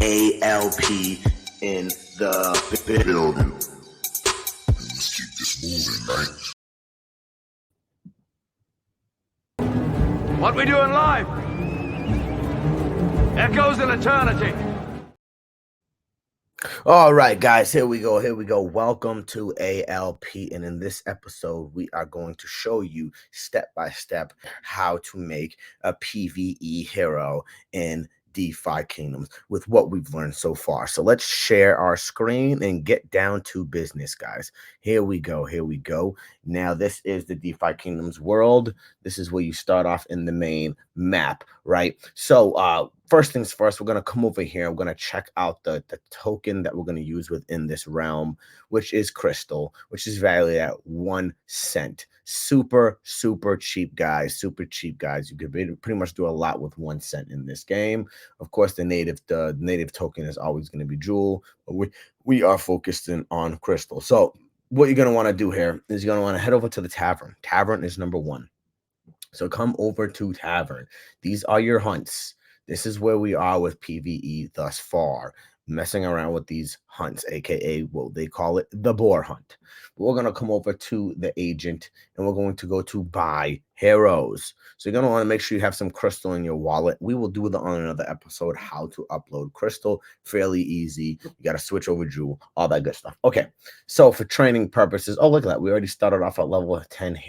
ALP in the building. Let's keep this moving, man. What we doing live? Echoes in eternity. All right, guys, here we go. Welcome to ALP, and in this episode, we are going to show you step by step how to make a PVE hero in DeFi Kingdoms with what we've learned so far. So let's share our screen and get down to business, guys. Here we go. Now, this is the DeFi Kingdoms world. This is where you start off in the main map, right? So first things first, we're going to come over here. We're going to check out the token that we're going to use within this realm, which is Crystal, which is valued at 1 cent. Super cheap, guys. You could pretty much do a lot with 1 cent in this game. Of course, the native token is always going to be Jewel, but we are focusing on Crystal. So what you're going to want to do here is you're going to want to head over to the tavern. Tavern is number 1. So come over to tavern. These are your hunts. This is where we are with PvE thus far, messing around with these hunts, aka what they call it, the boar hunt. But we're going to come over to the agent and we're going to go to buy heroes. So you're going to want to make sure you have some crystal in your wallet. We will do on another episode how to upload crystal. Fairly easy. You got to switch over Jewel, all that good stuff. Okay, so for training purposes, oh, look at that. We already started off at level 10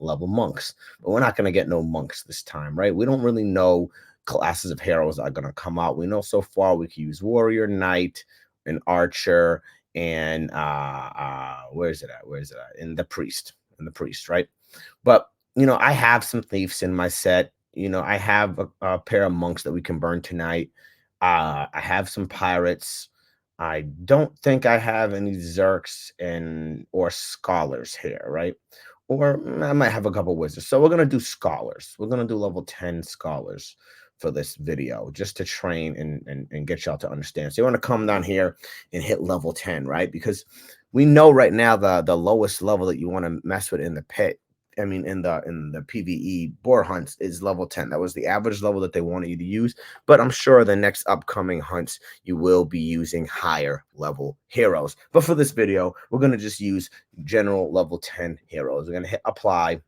level monks, but we're not going to get no monks this time, right? We don't really know classes of heroes are going to come out. We know so far we can use warrior, knight, an archer, and where is it at? In the priest, right? But you know, I have some thieves in my set. You know, I have a pair of monks that we can burn tonight. I have some pirates. I don't think I have any zerks or scholars here, right? Or I might have a couple wizards. So we're going to do scholars. We're going to do level 10 scholars for this video, just to train and get y'all to understand. So you want to come down here and hit level 10, right? Because we know right now the lowest level that you want to mess with in the pit, I mean in the PvE boar hunts, is level 10. That was the average level that they wanted you to use. But I'm sure the next upcoming hunts you will be using higher level heroes. But for this video, we're going to just use general level 10 heroes. We're going to hit apply.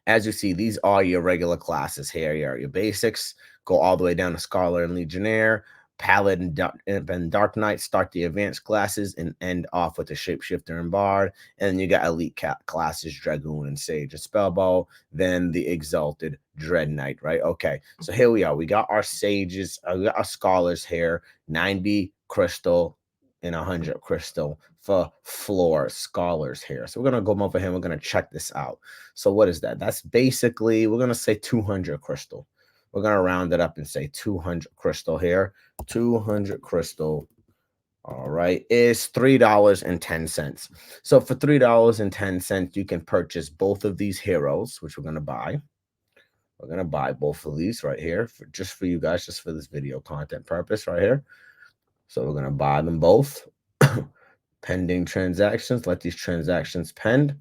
As you see, these are your regular classes here. Your basics go all the way down to Scholar and Legionnaire. Paladin and Dark Knight start the advanced classes and end off with the Shapeshifter and Bard. And then you got elite classes, Dragoon and Sage and Spellbow. Then the Exalted Dread Knight, right? Okay, so here we are. We got our Sages, we got our Scholars here, 90 Crystal and 100 Crystal for floor scholars here. So we're going to go over here. We're going to check this out. So what is that? That's basically, we're going to say 200 crystal. We're going to round it up and say 200 crystal here. 200 crystal, all right, is $3.10. So for $3.10, you can purchase both of these heroes, which we're going to buy. We're going to buy both of these right here, just for you guys, just for this video content purpose right here. So we're going to buy them both. Pending transactions. Let these transactions pend.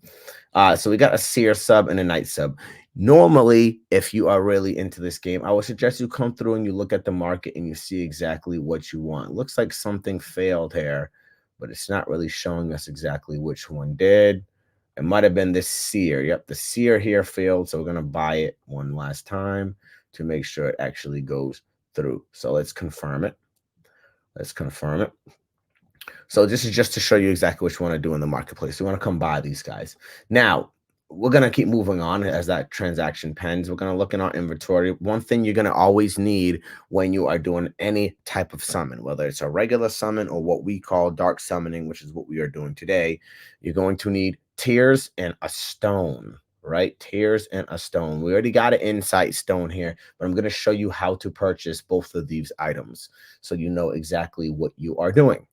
So we got a seer sub and a knight sub. Normally, if you are really into this game, I would suggest you come through and you look at the market and you see exactly what you want. Looks like something failed here, but it's not really showing us exactly which one did. It might have been this seer. Yep, the seer here failed. So we're going to buy it one last time to make sure it actually goes through. So let's confirm it. So this is just to show you exactly what you want to do in the marketplace. You want to come buy these guys. Now, we're going to keep moving on as that transaction pens. We're going to look in our inventory. One thing you're going to always need when you are doing any type of summon, whether it's a regular summon or what we call dark summoning, which is what we are doing today, you're going to need tears and a stone, right? Tears and a stone. We already got an insight stone here, but I'm going to show you how to purchase both of these items so you know exactly what you are doing.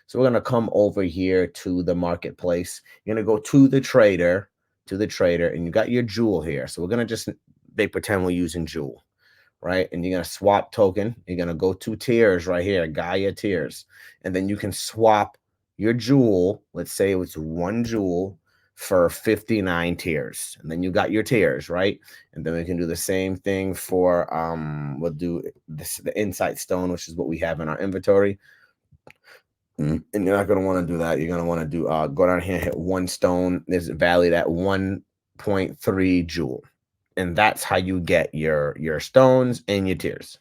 So we're going to come over here to the marketplace. You're going to go to the trader, and you got your jewel here. So we're going to just pretend we're using jewel, right? And you're going to swap token. You're going to go to tiers right here, Gaia tiers. And then you can swap your jewel. Let's say it's 1 jewel for 59 tiers. And then you got your tiers, right? And then we can do the same thing for we'll do this, the insight stone, which is what we have in our inventory. And you're not going to want to do that. You're going to want to do go down here and hit one stone is valued at 1.3 joule. And that's how you get your stones and your tiers.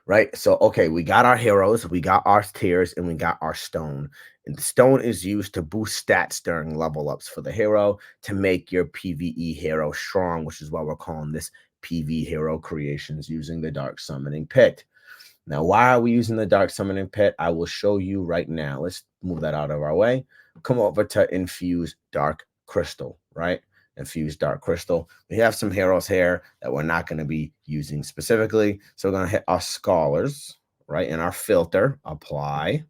Right? So, okay, we got our heroes, we got our tiers, and we got our stone. And the stone is used to boost stats during level ups for the hero to make your PvE hero strong, which is why we're calling this PV hero creations using the dark summoning pit. Now, why are we using the dark summoning pit? I will show you right now. Let's move that out of our way. Come over to infuse dark crystal, right? Infuse dark crystal. We have some heroes here that we're not going to be using specifically. So we're going to hit our scholars, right? And our filter, apply.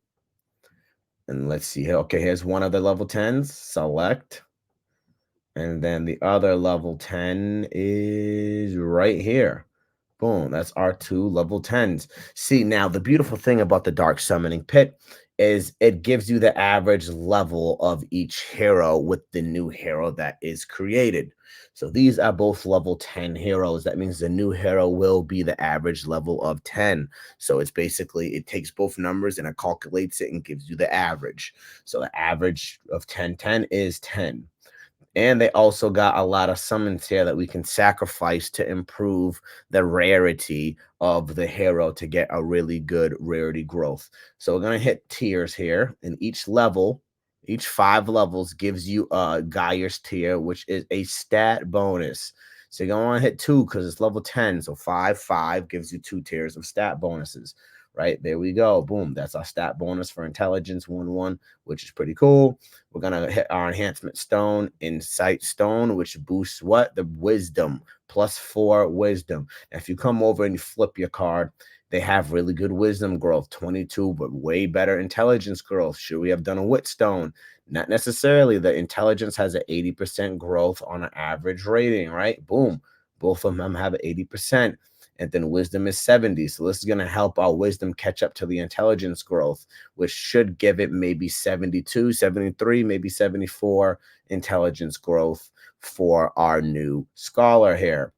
And let's see here. Okay, here's one of the level 10s. Select. And then the other level 10 is right here. Boom, that's our 2 level 10s. See, now the beautiful thing about the dark summoning pit is it gives you the average level of each hero with the new hero that is created. So these are both level 10 heroes. That means the new hero will be the average level of 10. So it's basically, it takes both numbers and it calculates it and gives you the average. So the average of 10 is 10. And they also got a lot of summons here that we can sacrifice to improve the rarity of the hero to get a really good rarity growth. So we're going to hit tiers here, and each level, each 5 levels gives you a Gaia's tier, which is a stat bonus. So you're going to want to hit 2 because it's level 10. So 5 gives you 2 tiers of stat bonuses. Right there we go. Boom. That's our stat bonus for intelligence 1-1, which is pretty cool. We're gonna hit our enhancement stone, insight stone, which boosts what? The wisdom, +4 wisdom. Now, if you come over and you flip your card, they have really good wisdom growth, 22, but way better intelligence growth. Should we have done a wit stone? Not necessarily. The intelligence has an 80% growth on an average rating, right? Boom. Both of them have an 80%. And then wisdom is 70. So this is going to help our wisdom catch up to the intelligence growth, which should give it maybe 72, 73, maybe 74 intelligence growth for our new scholar here.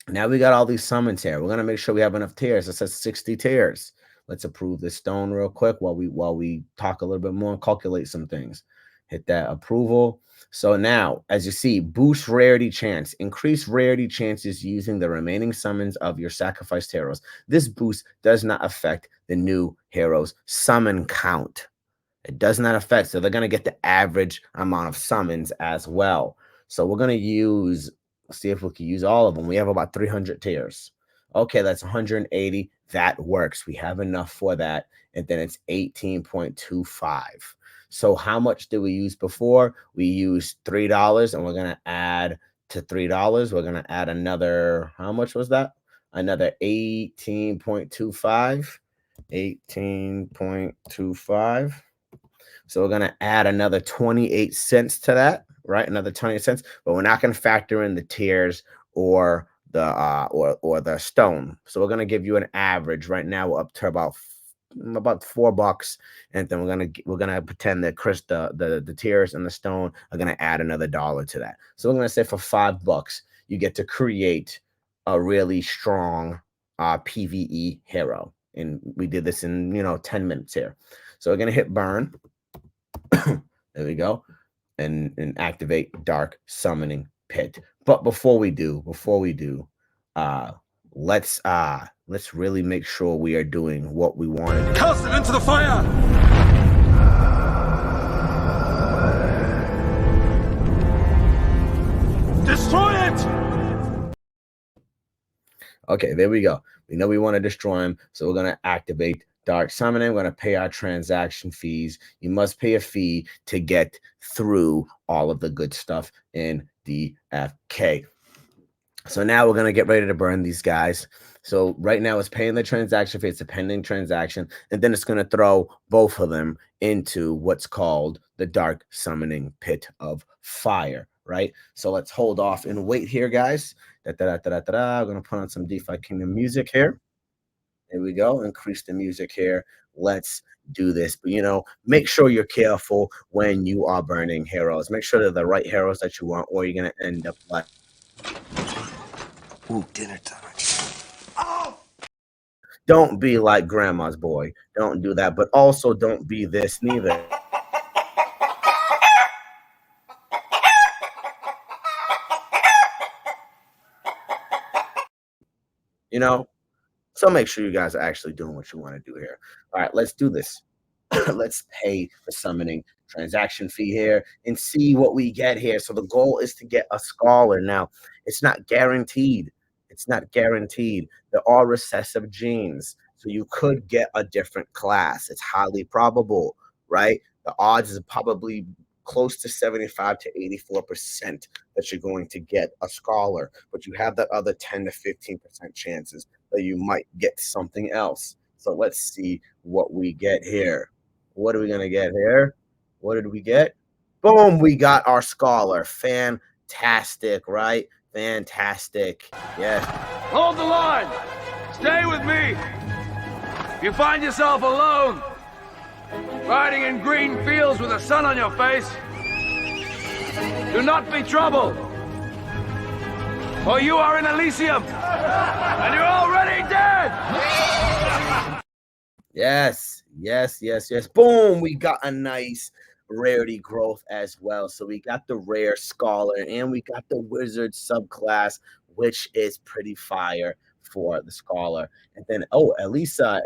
Now we got all these summons here. We're going to make sure we have enough tiers. It says 60 tiers. Let's approve this stone real quick while we talk a little bit more and calculate some things. Hit that approval. So now, as you see, boost rarity chance. Increase rarity chances using the remaining summons of your sacrificed heroes. This boost does not affect the new heroes' summon count. It does not affect, so they're going to get the average amount of summons as well. So we're going to use, see if we can use all of them. We have about 300 tiers. Okay, that's 180. That works. We have enough for that. And then it's 18.25. So how much did we use before? We used $3, and we're going to add to $3. We're going to add another, how much was that? Another 18.25. 18.25. So we're going to add another 28 cents to that, right? Another 28 cents, but we're not going to factor in the tiers or the or the stone. So we're going to give you an average. Right now we're up to about $4, and then we're gonna pretend that the tiers and the stone are gonna add another $1 to that. So we're gonna say for $5 you get to create a really strong PVE hero, and we did this in 10 minutes here. So we're gonna hit burn. There we go, and activate dark summoning pit. But before we do, let's really make sure we are doing what we want to do. Cast it into the fire! Destroy it! Okay, there we go. We know we want to destroy him, so we're going to activate dark summoning. We're going to pay our transaction fees. You must pay a fee to get through all of the good stuff in DFK. So now we're going to get ready to burn these guys. So right now it's paying the transaction fee. It's a pending transaction. And then it's going to throw both of them into what's called the dark summoning pit of fire, right? So let's hold off and wait here, guys. We're going to put on some DeFi Kingdom music here. There we go. Increase the music here. Let's do this. But make sure you're careful when you are burning heroes. Make sure they're the right heroes that you want, or you're gonna end up like Dinner time. don't be like grandma's boy. Don't do that. But also don't be this neither. So make sure you guys are actually doing what you want to do here. All right, let's do this. Let's pay the summoning transaction fee here and see what we get here. So the goal is to get a scholar. Now, it's not guaranteed. It's not guaranteed. There are recessive genes. So you could get a different class. It's highly probable, right? The odds is probably close to 75 to 84% that you're going to get a scholar, but you have that other 10 to 15% chances that you might get something else. So let's see what we get here. What are we going to get here? What did we get? Boom, we got our scholar. Fantastic, right? Fantastic. Yes. Hold the line! Stay with me! If you find yourself alone, riding in green fields with the sun on your face, do not be troubled. For you are in Elysium, and you're already dead! Yes. Boom, we got a nice rarity growth as well. So we got the rare scholar and we got the wizard subclass, which is pretty fire for the scholar. And then Elisa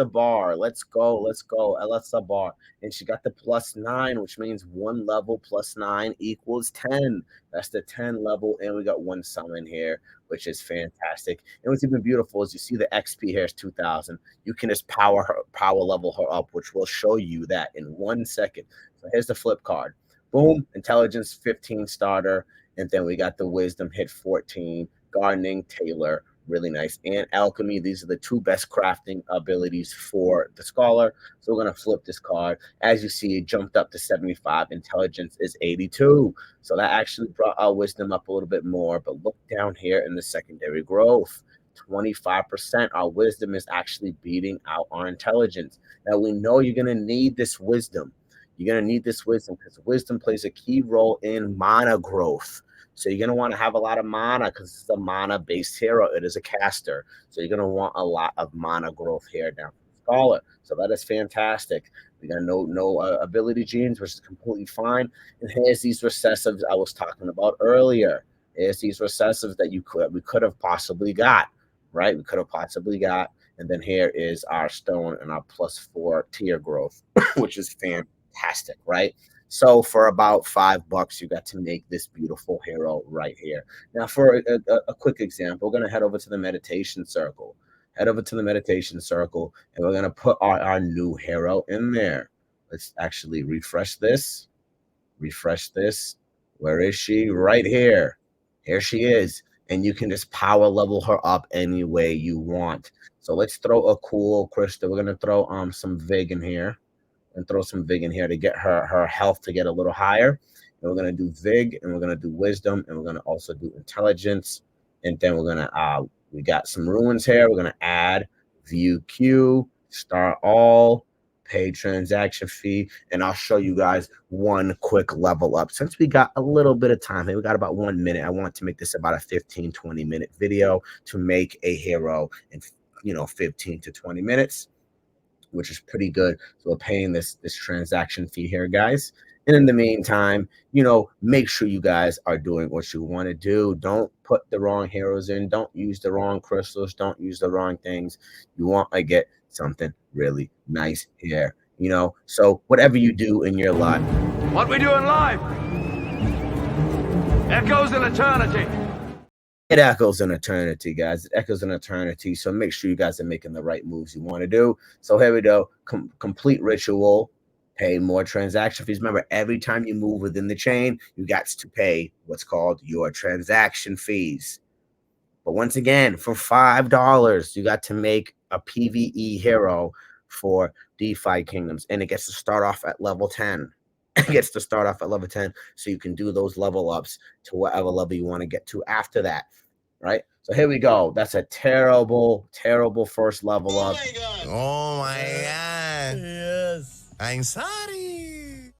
Bar, let's go Elisa Bar, and she got the +9, which means 1 level +9 equals 10. That's the 10 level, and we got 1 summon here, which is fantastic. And what's even beautiful is you see the XP here is 2000. You can just power level her up, which will show you that in 1 second. So here's the flip card. Boom, intelligence 15 starter, and then we got the wisdom hit 14, gardening Taylor, really nice, and alchemy. These are the 2 best crafting abilities for the scholar. So we're going to flip this card. As you see, it jumped up to 75. Intelligence is 82. So that actually brought our wisdom up a little bit more. But look down here in the secondary growth. 25%. Our wisdom is actually beating out our intelligence. Now we know you're going to need this wisdom. You're going to need this wisdom because wisdom plays a key role in mana growth. So you're going to want to have a lot of mana because it's a mana-based hero. It is a caster. So you're going to want a lot of mana growth here down from the scholar. So that is fantastic. We got no ability genes, which is completely fine. And here's these recessives I was talking about earlier. Here's these recessives that we could have possibly got, right? We could have possibly got. And then here is our stone and our +4 tier growth, which is fantastic, right? So for about $5, you got to make this beautiful hero right here. Now for a quick example, we're going to head over to the meditation circle. Head over to the meditation circle, and we're going to put our new hero in there. Let's actually refresh this. Refresh this. Where is she? Right here. Here she is. And you can just power level her up any way you want. So let's throw a cool crystal. We're going to throw some Vig in here. And throw some Vig in here to get her health to get a little higher. And we're going to do Vig, and we're going to do wisdom, and we're going to also do intelligence. And then we're going to, we got some ruins here. We're going to add view queue, start all, pay transaction fee. And I'll show you guys one quick level up. Since we got a little bit of time, we got about 1 minute. I want to make this about a 15-20 minute video to make a hero in 15 to 20 minutes. Which is pretty good. So we're paying this transaction fee here, guys. And in the meantime, make sure you guys are doing what you want to do. Don't put the wrong heroes in. Don't use the wrong crystals. Don't use the wrong things. You want to get something really nice here. So whatever you do in your life. What we do in life echoes in eternity. It echoes in eternity, guys. It echoes in eternity. So make sure you guys are making the right moves you want to do. So here we go. Complete ritual. Pay more transaction fees. Remember, every time you move within the chain, you got to pay what's called your transaction fees. But once again, for $5, you got to make a PVE hero for DeFi Kingdoms. And it gets to start off at level 10. It gets to start off at level 10, so you can do those level ups to whatever level you want to get to after that. right? So here we go. That's a terrible, terrible first level up. Oh my god. Yes. I'm sorry.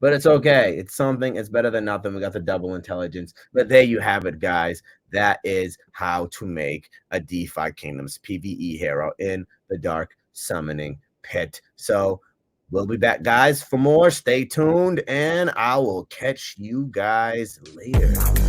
But it's okay. It's something. It's better than nothing. We got the double intelligence. But there you have it, guys. That is how to make a DeFi Kingdoms PvE hero in the Dark Summoning Pit. So we'll be back, guys, for more. Stay tuned, and I will catch you guys later.